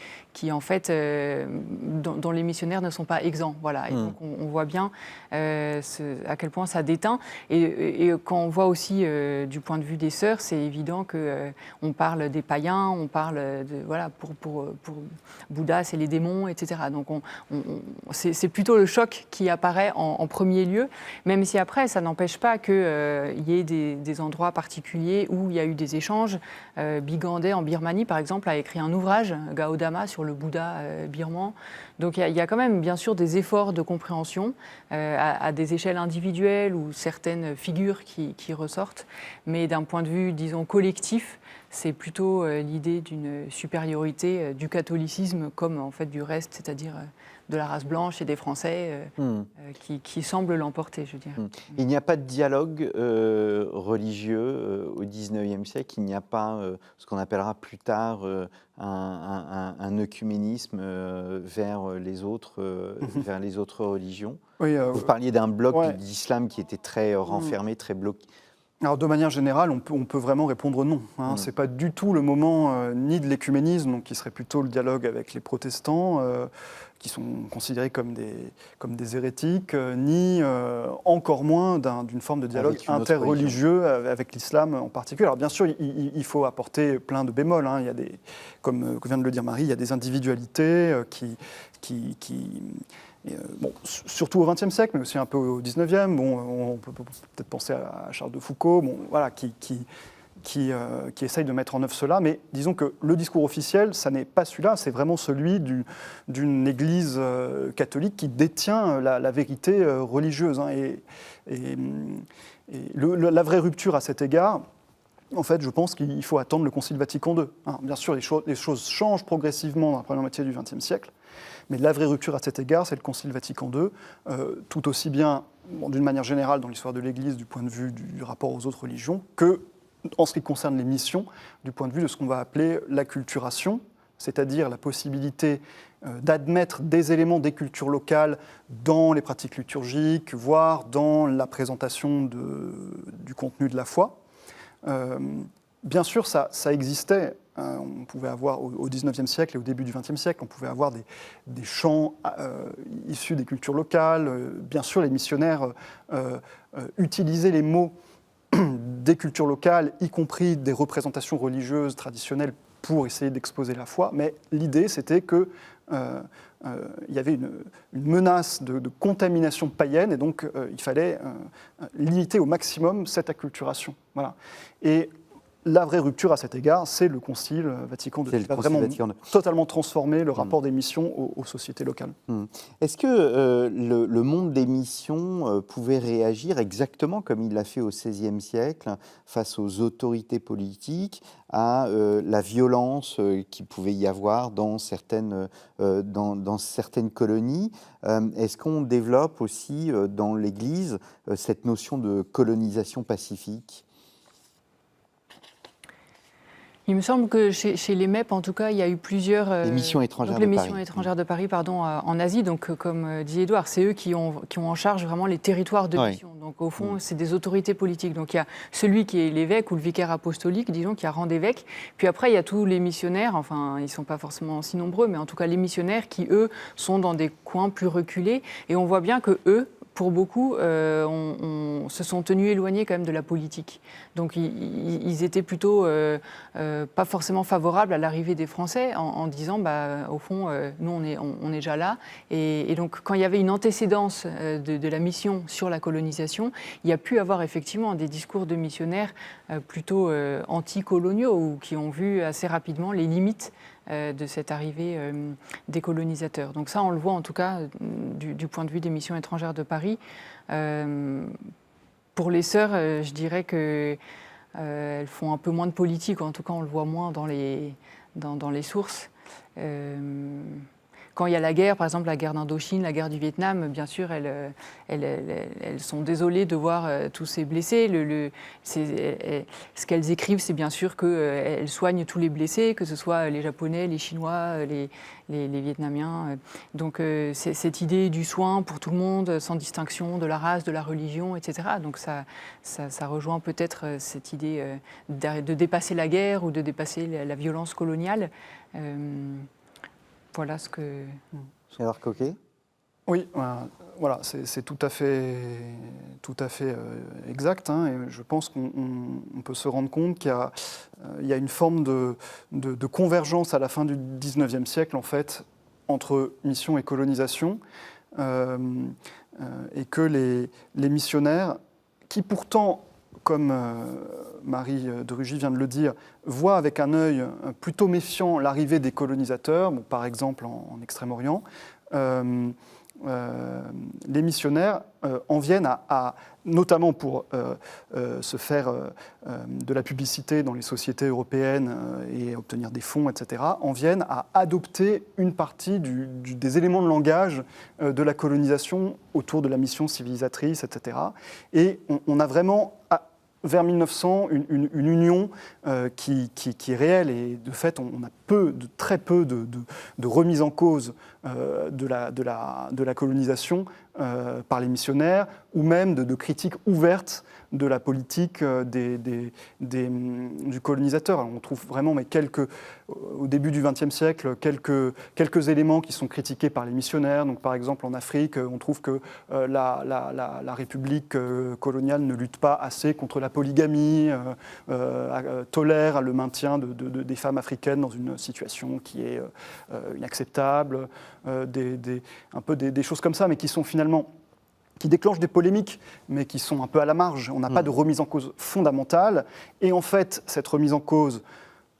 en fait, dont les missionnaires ne sont pas exempts. Voilà. Et donc on voit bien à quel point ça déteint. Et quand on voit aussi du point de vue des sœurs, c'est évident qu'on parle des païens, on parle de, voilà, pour Bouddha, c'est les démons, etc. Donc c'est plutôt le choc qui apparaît en premier lieu, même si après, ça n'empêche pas qu'il y ait des endroits particuliers où il y a eu des échanges. Bigandé, en Birmanie, par exemple, a écrit un ouvrage, Gaudama, sur le Bouddha birman. Donc il y a quand même, bien sûr, des efforts de compréhension à des échelles individuelles ou certaines figures qui ressortent. Mais d'un point de vue, disons, collectif, c'est plutôt l'idée d'une supériorité du catholicisme comme, en fait, du reste, c'est-à-dire de la race blanche et des Français qui semblent l'emporter, je dirais. Il n'y a pas de dialogue religieux au XIXe siècle, il n'y a pas ce qu'on appellera plus tard un œcuménisme vers les autres religions. Oui, Vous parliez d'un bloc ouais. d'islam qui était très renfermé, très bloqué. Alors, de manière générale, on peut vraiment répondre non. Ce n'est pas du tout le moment ni de l'écuménisme, donc qui serait plutôt le dialogue avec les protestants, qui sont considérés comme des hérétiques, ni encore moins d'une forme de dialogue interreligieux avec l'islam en particulier. Alors bien sûr, il faut apporter plein de bémols. Il y a comme vient de le dire Marie, il y a des individualités bon, surtout au XXe siècle, mais aussi un peu au XIXe. Bon, on peut peut-être penser à Charles de Foucault, bon, voilà, qui essaye de mettre en œuvre cela. Mais disons que le discours officiel, ça n'est pas celui-là, c'est vraiment celui d'une Église catholique qui détient la vérité religieuse. La vraie rupture à cet égard, en fait, je pense qu'il faut attendre le Concile Vatican II. Bien sûr, les choses changent progressivement dans la première moitié du XXe siècle. Mais la vraie rupture à cet égard, c'est le Concile Vatican II, tout aussi bien, d'une manière générale, dans l'histoire de l'Église, du point de vue du rapport aux autres religions, que, en ce qui concerne les missions, du point de vue de ce qu'on va appeler l'acculturation, c'est-à-dire la possibilité d'admettre des éléments des cultures locales dans les pratiques liturgiques, voire dans la présentation du contenu de la foi. Bien sûr, ça existait. On pouvait avoir, au XIXe siècle et au début du XXe siècle, on pouvait avoir des chants issus des cultures locales. Bien sûr, les missionnaires utilisaient les mots des cultures locales, y compris des représentations religieuses traditionnelles, pour essayer d'exposer la foi. Mais l'idée, c'était que il y avait une menace de contamination païenne, et donc il fallait limiter au maximum cette acculturation. Voilà. Et la vraie rupture à cet égard, c'est le Concile Vatican II, qui va vraiment totalement transformer le rapport des missions aux sociétés locales. Est-ce que le monde des missions pouvait réagir exactement comme il l'a fait au XVIe siècle face aux autorités politiques, à la violence qu'il pouvait y avoir dans certaines colonies? Est-ce qu'on développe aussi dans l'Église cette notion de colonisation pacifique? Il me semble que chez les MEP, en tout cas, il y a eu plusieurs... les missions étrangères de Paris, en Asie. Donc, comme dit Édouard, c'est eux qui ont en charge vraiment les territoires de mission. Donc, au fond, c'est des autorités politiques. Donc, il y a celui qui est l'évêque ou le vicaire apostolique, disons, qui a rang d'évêque. Puis après, il y a tous les missionnaires. Enfin, ils ne sont pas forcément si nombreux, mais en tout cas, les missionnaires qui, eux, sont dans des coins plus reculés. Et on voit bien que eux, pour beaucoup, se sont tenus éloignés quand même de la politique. Donc ils étaient plutôt pas forcément favorables à l'arrivée des Français en disant, au fond, nous on est déjà là. Et donc quand il y avait une antécédence de la mission sur la colonisation, il y a pu avoir effectivement des discours de missionnaires plutôt anticoloniaux ou qui ont vu assez rapidement les limites de cette arrivée des colonisateurs. Donc ça, on le voit en tout cas du point de vue des missions étrangères de Paris. Pour les sœurs, je dirais qu'elles font un peu moins de politique, en tout cas on le voit moins dans les sources. Quand il y a la guerre, par exemple la guerre d'Indochine, la guerre du Vietnam, bien sûr, elles sont désolées de voir tous ces blessés. Ce qu'elles écrivent, c'est bien sûr qu'elles soignent tous les blessés, que ce soit les Japonais, les Chinois, les Vietnamiens. Donc cette idée du soin pour tout le monde, sans distinction de la race, de la religion, etc. Donc ça rejoint peut-être cette idée de dépasser la guerre ou de dépasser la violence coloniale. Voilà ce que... Gérard Coquet ? Oui, voilà, c'est tout à fait exact. Et je pense qu'on peut se rendre compte qu'il y a une forme de convergence à la fin du XIXe siècle, en fait, entre mission et colonisation, et que les missionnaires, qui pourtant, comme Marie de Rugy vient de le dire, voient avec un œil plutôt méfiant l'arrivée des colonisateurs, par exemple en Extrême-Orient, les missionnaires en viennent notamment pour se faire de la publicité dans les sociétés européennes et obtenir des fonds, etc., en viennent à adopter une partie des éléments de langage de la colonisation autour de la mission civilisatrice, etc. Et on a vraiment, vers 1900, une union qui est réelle, et de fait, on a très peu de remise en cause de la colonisation par les missionnaires, ou même de critiques ouvertes de la politique du colonisateur. Alors on trouve vraiment, au début du XXe siècle, quelques éléments qui sont critiqués par les missionnaires. Donc, par exemple, en Afrique, on trouve que la République coloniale ne lutte pas assez contre la polygamie, tolère le maintien des femmes africaines dans une situation qui est inacceptable, un peu des choses comme ça, mais qui sont finalement qui déclenchent des polémiques, mais qui sont un peu à la marge. On n'a pas de remise en cause fondamentale. Et en fait, cette remise en cause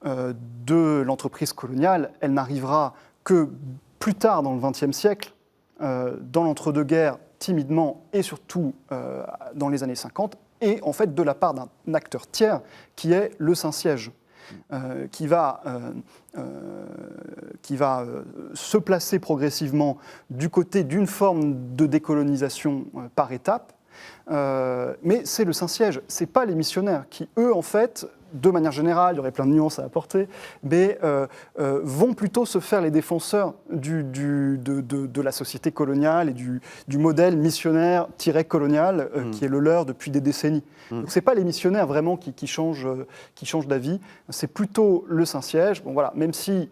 de l'entreprise coloniale, elle n'arrivera que plus tard dans le XXe siècle, dans l'entre-deux-guerres, timidement, et surtout dans les années 50, et en fait de la part d'un acteur tiers qui est le Saint-Siège. Qui va se placer progressivement du côté d'une forme de décolonisation par étapes. Mais c'est le Saint-Siège, ce n'est pas les missionnaires qui, eux, en fait, de manière générale, il y aurait plein de nuances à apporter, mais vont plutôt se faire les défenseurs de la société coloniale et du modèle missionnaire-colonial qui est le leur depuis des décennies. Donc ce n'est pas les missionnaires vraiment qui changent d'avis, c'est plutôt le Saint-Siège. Bon, voilà, même si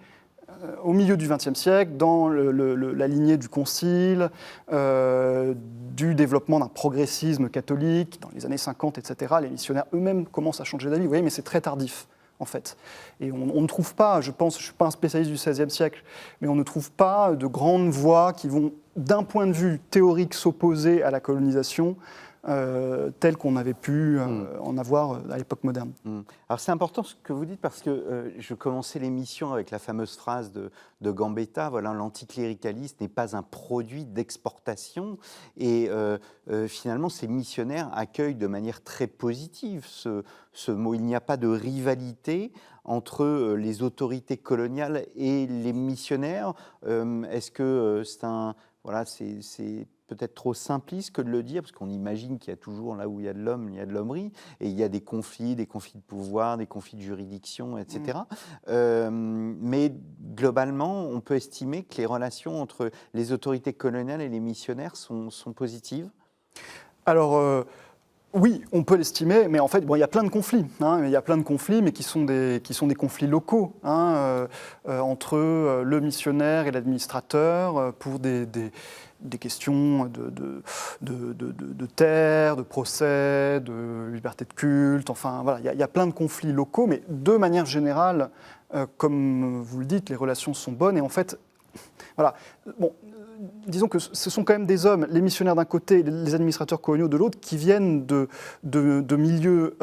au milieu du XXe siècle, dans la lignée du Concile, du développement d'un progressisme catholique, dans les années 50, etc., les missionnaires eux-mêmes commencent à changer d'avis. Vous voyez, mais c'est très tardif, en fait. Et on ne trouve pas, je ne suis pas un spécialiste du XVIe siècle, mais on ne trouve pas de grandes voix qui vont, d'un point de vue théorique, s'opposer à la colonisation, tel qu'on avait pu en avoir à l'époque moderne. Alors c'est important ce que vous dites, parce que je commençais l'émission avec la fameuse phrase de Gambetta, voilà, l'anticléricalisme n'est pas un produit d'exportation, et finalement ces missionnaires accueillent de manière très positive ce mot. Il n'y a pas de rivalité entre les autorités coloniales et les missionnaires. Est-ce que c'est peut-être trop simpliste que de le dire, parce qu'on imagine qu'il y a toujours, là où il y a de l'homme, il y a de l'hommerie, et il y a des conflits de pouvoir, des conflits de juridiction, etc. Mais globalement, on peut estimer que les relations entre les autorités coloniales et les missionnaires sont positives. Alors, oui, on peut l'estimer, mais en fait, il y a plein de conflits. Il y a plein de conflits, mais qui sont des conflits locaux, entre le missionnaire et l'administrateur, pour des questions de terre, de procès, de liberté de culte. Enfin, voilà, il y a plein de conflits locaux, mais de manière générale, comme vous le dites, les relations sont bonnes. Et en fait, voilà, bon, disons que ce sont quand même des hommes, les missionnaires d'un côté, les administrateurs coloniaux de l'autre, qui viennent de milieux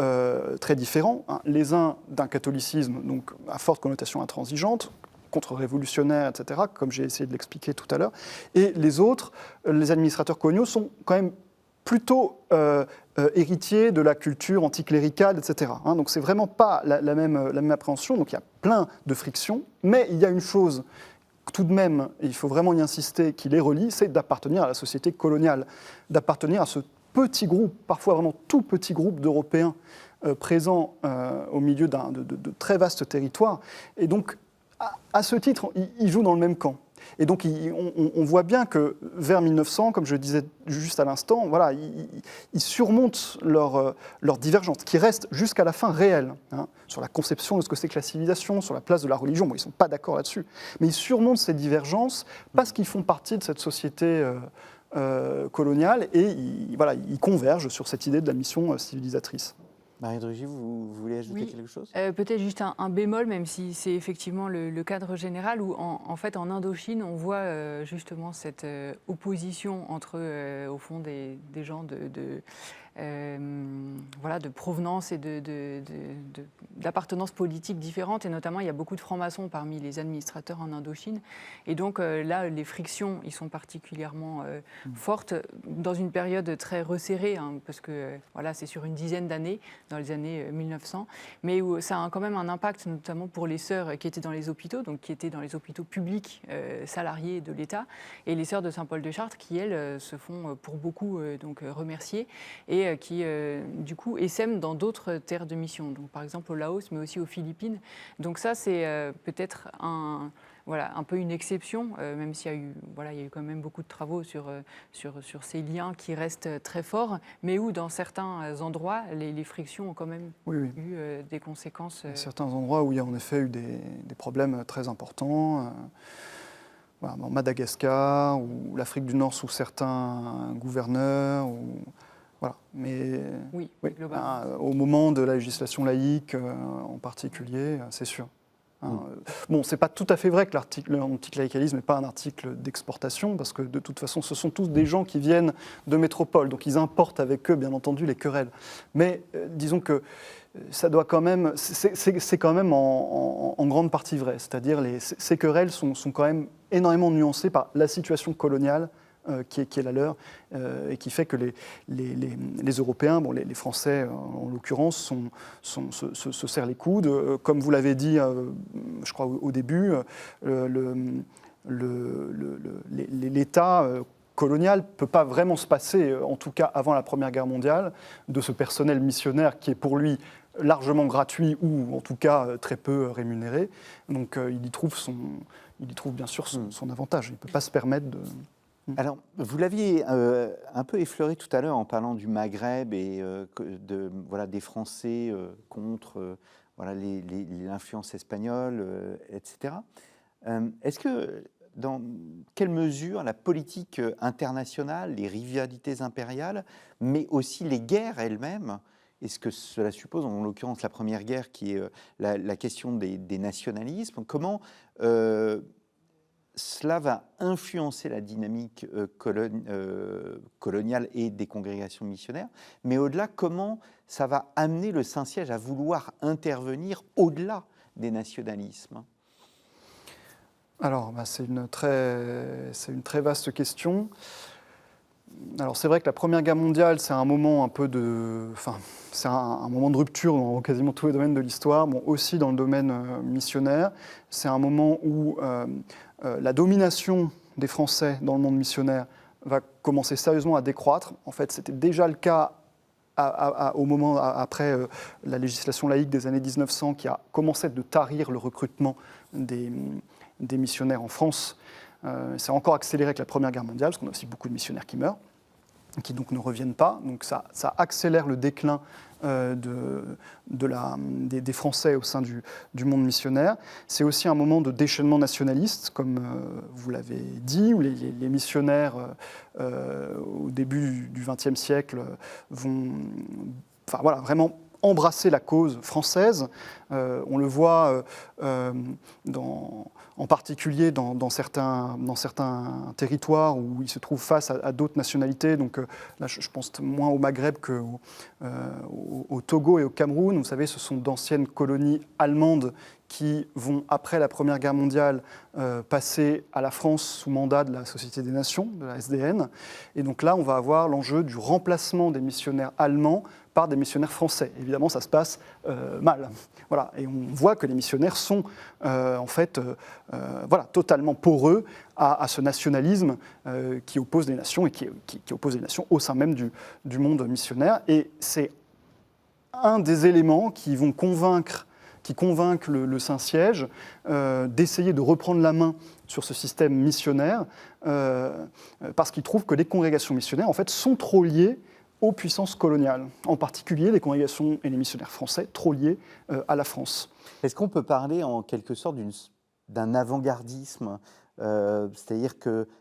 très différents. Les uns d'un catholicisme donc à forte connotation intransigeante, contre-révolutionnaire, etc., comme j'ai essayé de l'expliquer tout à l'heure. Et les autres, les administrateurs coloniaux, sont quand même plutôt héritiers de la culture anticléricale, etc. Donc c'est vraiment pas la même appréhension. Donc il y a plein de frictions, mais il y a une chose tout de même, et il faut vraiment y insister, qui les relie, c'est d'appartenir à la société coloniale, d'appartenir à ce petit groupe, parfois vraiment tout petit groupe d'Européens présents au milieu de très vastes territoires. Et donc, à ce titre, ils jouent dans le même camp. Et donc, on voit bien que vers 1900, comme je le disais juste à l'instant, voilà, ils surmontent leur divergence, qui reste jusqu'à la fin réelle, sur la conception de ce que c'est que la civilisation, sur la place de la religion. Bon, ils ne sont pas d'accord là-dessus, mais ils surmontent ces divergences parce qu'ils font partie de cette société coloniale, et ils convergent sur cette idée de la mission civilisatrice. Marie Drugy, vous voulez ajouter quelque chose ? Peut-être juste un bémol, même si c'est effectivement le cadre général, où en fait en Indochine, on voit justement cette opposition entre, au fond, des gens voilà, de provenance et d'appartenance politique différentes. Et notamment, il y a beaucoup de francs-maçons parmi les administrateurs en Indochine. Et donc là, les frictions, ils sont particulièrement fortes dans une période très resserrée, hein, parce que voilà, c'est sur une dizaine d'années, dans les années 1900, mais où ça a quand même un impact, notamment pour les sœurs qui étaient dans les hôpitaux, donc qui étaient dans les hôpitaux publics salariés de l'État, et les sœurs de Saint-Paul-de-Chartres qui, elles, se font pour beaucoup donc remercier et qui, du coup, essaiment dans d'autres terres de mission, donc par exemple au Laos, mais aussi aux Philippines. Donc ça, c'est peut-être un peu une exception, même s'il y a eu, il y a eu quand même beaucoup de travaux sur ces liens qui restent très forts, mais où dans certains endroits, les frictions ont quand même eu des conséquences. Certains endroits où il y a en effet eu des problèmes très importants. En Madagascar ou l'Afrique du Nord sous certains gouverneurs. Voilà. Mais au moment de la législation laïque en particulier, c'est sûr. Bon, c'est pas tout à fait vrai que l'anticléricalisme n'est pas un article d'exportation, parce que de toute façon, ce sont tous des gens qui viennent de métropole, donc ils importent avec eux, bien entendu, les querelles. Mais disons que ça doit quand même, c'est quand même en grande partie vrai. C'est-à-dire ces querelles sont quand même énormément nuancées par la situation coloniale qui est la leur, et qui fait que les Européens, les Français en l'occurrence, se serrent les coudes. Comme vous l'avez dit, je crois au début, l'État colonial ne peut pas vraiment se passer, en tout cas avant la Première Guerre mondiale, de ce personnel missionnaire qui est pour lui largement gratuit ou en tout cas très peu rémunéré. Donc il y trouve bien sûr son avantage. Il ne peut pas se permettre de... Alors, vous l'aviez un peu effleuré tout à l'heure en parlant du Maghreb et des Français contre l'influence espagnole, etc. Est-ce que, dans quelle mesure la politique internationale, les rivalités impériales, mais aussi les guerres elles-mêmes, et ce que cela suppose, en l'occurrence la Première Guerre, qui est la question des nationalismes, comment cela va influencer la dynamique coloniale et des congrégations missionnaires, mais au-delà, comment ça va amener le Saint-Siège à vouloir intervenir au-delà des nationalismes? Alors, c'est une très vaste question. Alors, c'est vrai que la Première Guerre mondiale, c'est un moment c'est un moment de rupture dans quasiment tous les domaines de l'histoire, aussi dans le domaine missionnaire. C'est un moment où la domination des Français dans le monde missionnaire va commencer sérieusement à décroître. En fait, c'était déjà le cas au moment après la législation laïque des années 1900, qui a commencé de tarir le recrutement des missionnaires en France. C'est encore accéléré avec la Première Guerre mondiale, parce qu'on a aussi beaucoup de missionnaires qui meurent, qui donc ne reviennent pas. Donc ça accélère le déclin des Français au sein du monde missionnaire. C'est aussi un moment de déchaînement nationaliste, comme vous l'avez dit, où les missionnaires, au début du XXe siècle, vont vraiment embrasser la cause française. On le voit en particulier dans certains territoires où ils se trouvent face à d'autres nationalités. Donc là, je pense moins au Maghreb qu'au Togo et au Cameroun. Vous savez, ce sont d'anciennes colonies allemandes qui vont, après la Première Guerre mondiale, passer à la France sous mandat de la Société des Nations, de la SDN. Et donc là, on va avoir l'enjeu du remplacement des missionnaires allemands par des missionnaires français. Évidemment, ça se passe mal. Voilà. Et on voit que les missionnaires sont totalement poreux à ce nationalisme qui oppose les nations et qui oppose les nations au sein même du monde missionnaire. Et c'est un des éléments qui convainquent le Saint-Siège d'essayer de reprendre la main sur ce système missionnaire, parce qu'ils trouvent que les congrégations missionnaires en fait, sont trop liées aux puissances coloniales, en particulier les congrégations et les missionnaires français trop liés à la France. Est-ce qu'on peut parler en quelque sorte d'un avant-gardisme, c'est-à-dire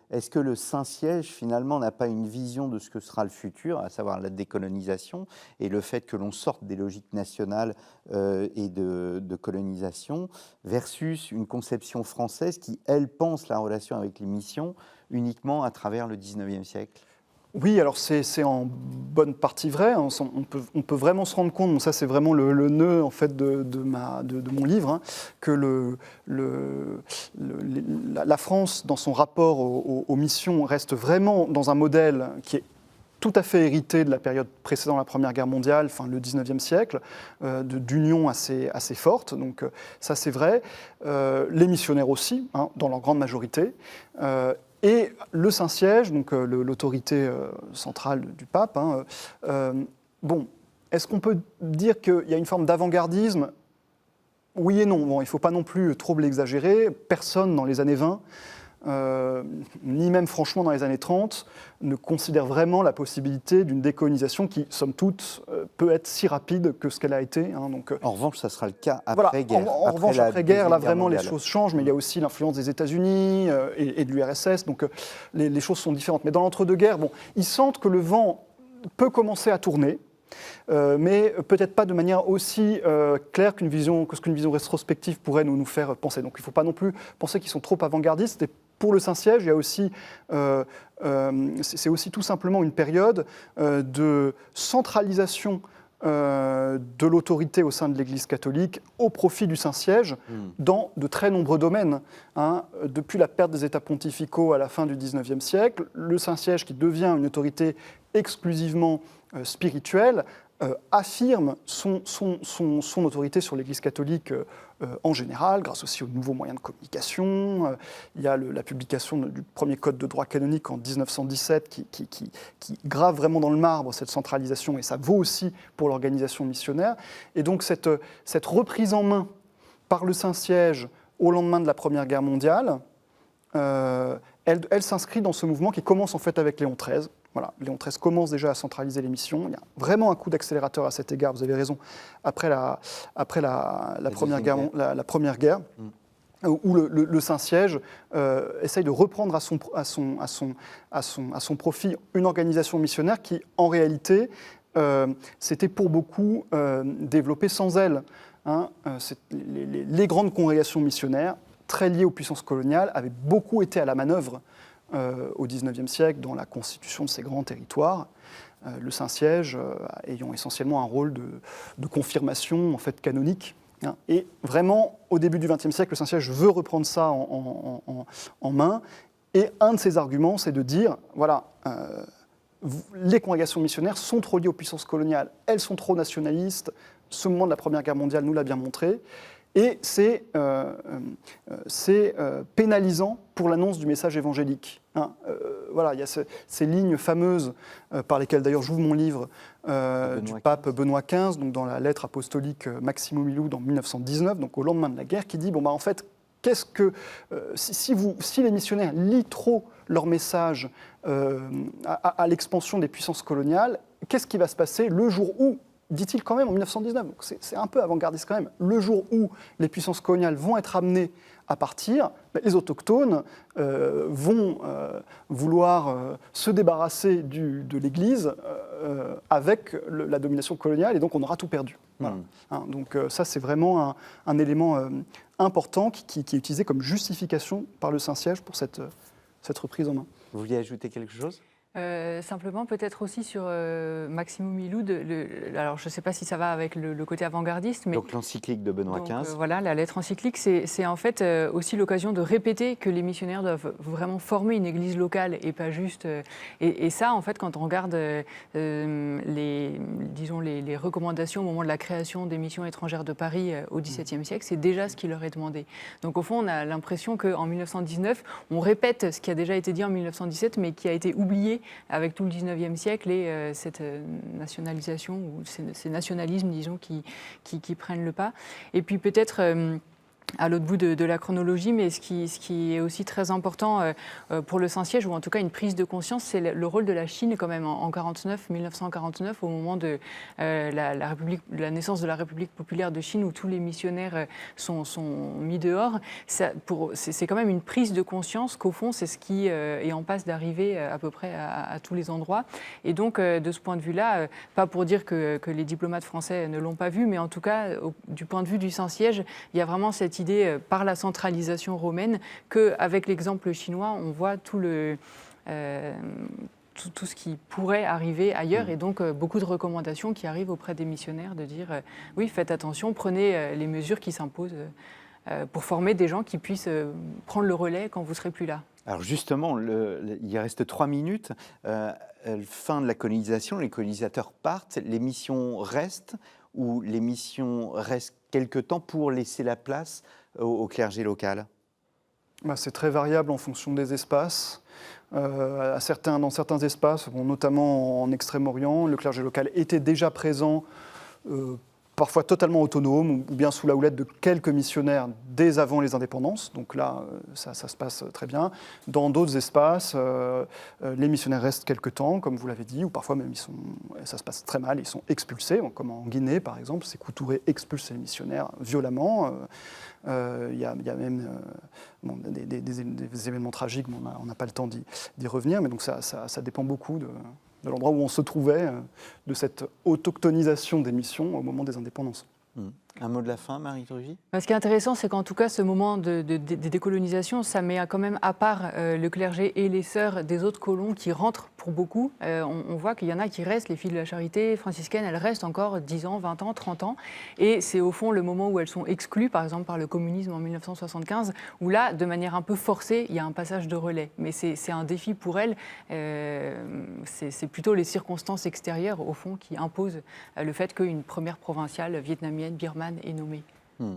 est-ce que le Saint-Siège finalement n'a pas une vision de ce que sera le futur, à savoir la décolonisation et le fait que l'on sorte des logiques nationales et de colonisation, versus une conception française qui, elle, pense la relation avec les missions uniquement à travers le XIXe siècle? Oui, alors c'est en bonne partie vrai. On peut vraiment se rendre compte, ça c'est vraiment le nœud en fait de mon livre, hein, que la France, dans son rapport aux missions, reste vraiment dans un modèle qui est tout à fait hérité de la période précédant la Première Guerre mondiale, enfin le 19e siècle, d'union assez forte. Donc ça c'est vrai. Les missionnaires aussi, hein, dans leur grande majorité. Et le Saint-Siège, donc l'autorité centrale du pape, hein, bon, est-ce qu'on peut dire qu'il y a une forme d'avant-gardisme ? Oui et non. Bon, il ne faut pas non plus trop l'exagérer. Personne dans les années 20, ni même franchement dans les années 30, ne considère vraiment la possibilité d'une décolonisation qui, somme toute, peut être si rapide que ce qu'elle a été. Hein, donc, en revanche, ça sera le cas après-guerre. Voilà, en revanche, après-guerre, là vraiment les choses changent, mais il y a aussi l'influence des États-Unis et de l'URSS, donc les choses sont différentes. Mais dans l'entre-deux-guerres, bon, ils sentent que le vent peut commencer à tourner. Mais peut-être pas de manière aussi claire que ce qu'une vision rétrospective pourrait nous faire penser. Donc il ne faut pas non plus penser qu'ils sont trop avant-gardistes. Et pour le Saint-Siège, il y a aussi, c'est aussi tout simplement une période de centralisation de l'autorité au sein de l'Église catholique au profit du Saint-Siège dans de très nombreux domaines. Hein. Depuis la perte des États pontificaux à la fin du XIXe siècle, le Saint-Siège, qui devient une autorité exclusivement spirituelle, affirme son autorité sur l'Église catholique en général, grâce aussi aux nouveaux moyens de communication. Il y a la publication du premier code de droit canonique en 1917 qui grave vraiment dans le marbre cette centralisation, et ça vaut aussi pour l'organisation missionnaire. Et donc cette reprise en main par le Saint-Siège au lendemain de la Première Guerre mondiale, elle s'inscrit dans ce mouvement qui commence en fait avec Léon XIII. Voilà, Léon XIII commence déjà à centraliser les missions. Il y a vraiment un coup d'accélérateur à cet égard, vous avez raison, après la Première Guerre, où le Saint-Siège essaye de reprendre à son profit une organisation missionnaire qui, en réalité, s'était pour beaucoup développée sans elle. Hein. Les grandes congrégations missionnaires, très liées aux puissances coloniales, avaient beaucoup été à la manœuvre au XIXe siècle dans la constitution de ces grands territoires, le Saint-Siège ayant essentiellement un rôle de confirmation en fait canonique. Hein. Et vraiment, au début du XXe siècle, le Saint-Siège veut reprendre ça en main. Et un de ses arguments, c'est de dire, voilà, les congrégations missionnaires sont trop liées aux puissances coloniales, elles sont trop nationalistes, ce moment de la Première Guerre mondiale nous l'a bien montré. Et c'est pénalisant pour l'annonce du message évangélique. Hein. Voilà, il y a ces lignes fameuses par lesquelles d'ailleurs j'ouvre mon livre du pape Benoît XV, donc dans la lettre apostolique Maximum Illud en 1919, donc au lendemain de la guerre, qui dit en fait, qu'est-ce que si les missionnaires lient trop leur message à l'expansion des puissances coloniales, qu'est-ce qui va se passer le jour où, dit-il quand même en 1919, donc c'est un peu avant-gardiste quand même, le jour où les puissances coloniales vont être amenées à partir, les autochtones vont vouloir se débarrasser de l'Église avec la domination coloniale, et donc on aura tout perdu. Voilà. Hein, donc ça, c'est vraiment un élément important qui est utilisé comme justification par le Saint-Siège pour cette reprise en main. Vous vouliez ajouter quelque chose ? Simplement, peut-être aussi sur Maximum Illud, alors je ne sais pas si ça va avec le côté avant-gardiste, mais... Donc l'encyclique de Benoît XV. Voilà, la lettre encyclique, c'est en fait aussi l'occasion de répéter que les missionnaires doivent vraiment former une église locale et pas juste... Et ça, en fait, quand on regarde les recommandations au moment de la création des missions étrangères de Paris au XVIIe siècle, c'est déjà ce qui leur est demandé. Donc au fond, on a l'impression qu'en 1919, on répète ce qui a déjà été dit en 1917, mais qui a été oublié avec tout le XIXe siècle et cette nationalisation ou ces nationalismes, disons, qui prennent le pas. Et puis peut-être... à l'autre bout de la chronologie, mais ce qui est aussi très important pour le Saint-Siège, ou en tout cas une prise de conscience, c'est le rôle de la Chine quand même en 1949, au moment de la naissance de la République populaire de Chine, où tous les missionnaires sont mis dehors. C'est quand même une prise de conscience qu'au fond, c'est ce qui est en passe d'arriver à peu près à tous les endroits. Et donc, de ce point de vue-là, pas pour dire que les diplomates français ne l'ont pas vu, mais en tout cas, du point de vue du Saint-Siège, il y a vraiment cette idée par la centralisation romaine qu'avec l'exemple chinois, on voit tout tout ce qui pourrait arriver ailleurs. Et donc, beaucoup de recommandations qui arrivent auprès des missionnaires de dire oui, faites attention, prenez les mesures qui s'imposent pour former des gens qui puissent prendre le relais quand vous ne serez plus là. Alors justement, il reste 3 minutes. Fin de la colonisation, les colonisateurs partent, les missions restent ou les missions restent quelque temps pour laisser la place au clergé local? C'est très variable en fonction des espaces. Dans certains espaces, notamment en Extrême-Orient, le clergé local était déjà présent, parfois totalement autonome, ou bien sous la houlette de quelques missionnaires dès avant les indépendances. Donc là, ça se passe très bien. Dans d'autres espaces, les missionnaires restent quelques temps, comme vous l'avez dit, ou parfois même ça se passe très mal, ils sont expulsés, comme en Guinée par exemple. Sékou Touré expulse les missionnaires violemment. Il y a même des événements tragiques, mais on n'a pas le temps d'y revenir. Mais donc ça dépend beaucoup de l'endroit où on se trouvait, de cette autochtonisation des missions au moment des indépendances. Un mot de la fin, Marie Drugy? Ce qui est intéressant, c'est qu'en tout cas, ce moment de décolonisation, ça met quand même à part le clergé et les sœurs des autres colons qui rentrent pour beaucoup. On voit qu'il y en a qui restent, les filles de la charité franciscaine, elles restent encore 10 ans, 20 ans, 30 ans. Et c'est au fond le moment où elles sont exclues, par exemple par le communisme en 1975, où là, de manière un peu forcée, il y a un passage de relais. Mais c'est un défi pour elles. C'est plutôt les circonstances extérieures, au fond, qui imposent le fait qu'une première provinciale vietnamienne, birmane, est nommée. Voilà.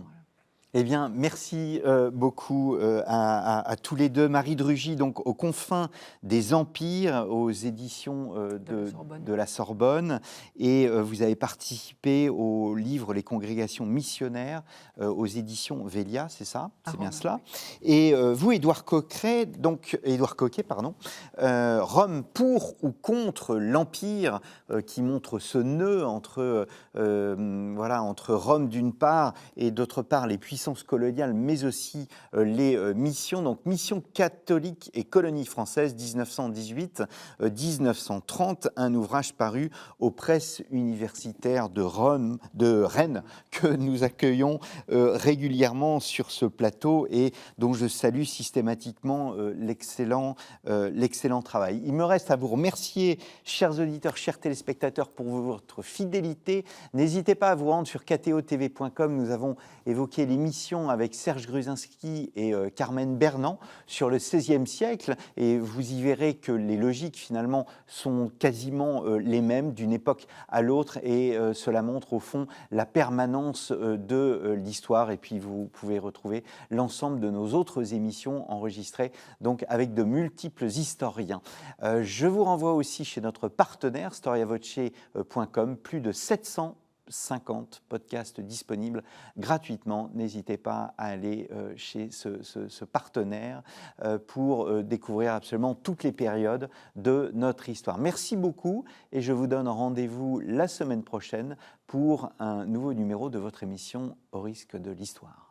Eh bien, merci beaucoup à tous les deux. Marie Drugy, donc aux confins des empires, aux éditions de la Sorbonne. Et vous avez participé au livre Les congrégations missionnaires aux éditions Velia, c'est ça? C'est bien cela. Et vous, Édouard Coquet, Rome pour ou contre l'Empire, qui montre ce nœud entre Rome d'une part et d'autre part les puissances coloniales, mais aussi les missions. Donc, mission catholique et colonie française, 1918-1930, un ouvrage paru aux presses universitaires de Rennes, que nous accueillons régulièrement sur ce plateau et dont je salue systématiquement l'excellent travail. Il me reste à vous remercier, chers auditeurs, chers téléspectateurs, pour votre fidélité. N'hésitez pas à vous rendre sur ktotv.com. Nous avons évoqué l'émission avec Serge Gruzinski et Carmen Bernand sur le XVIe siècle, et vous y verrez que les logiques finalement sont quasiment les mêmes d'une époque à l'autre, et cela montre au fond la permanence de l'histoire. Et puis vous pouvez retrouver l'ensemble de nos autres émissions enregistrées donc avec de multiples historiens. Je vous renvoie aussi chez notre partenaire storiavoce.com, plus de 750 podcasts disponibles gratuitement. N'hésitez pas à aller chez ce partenaire pour découvrir absolument toutes les périodes de notre histoire. Merci beaucoup et je vous donne rendez-vous la semaine prochaine pour un nouveau numéro de votre émission Au risque de l'histoire.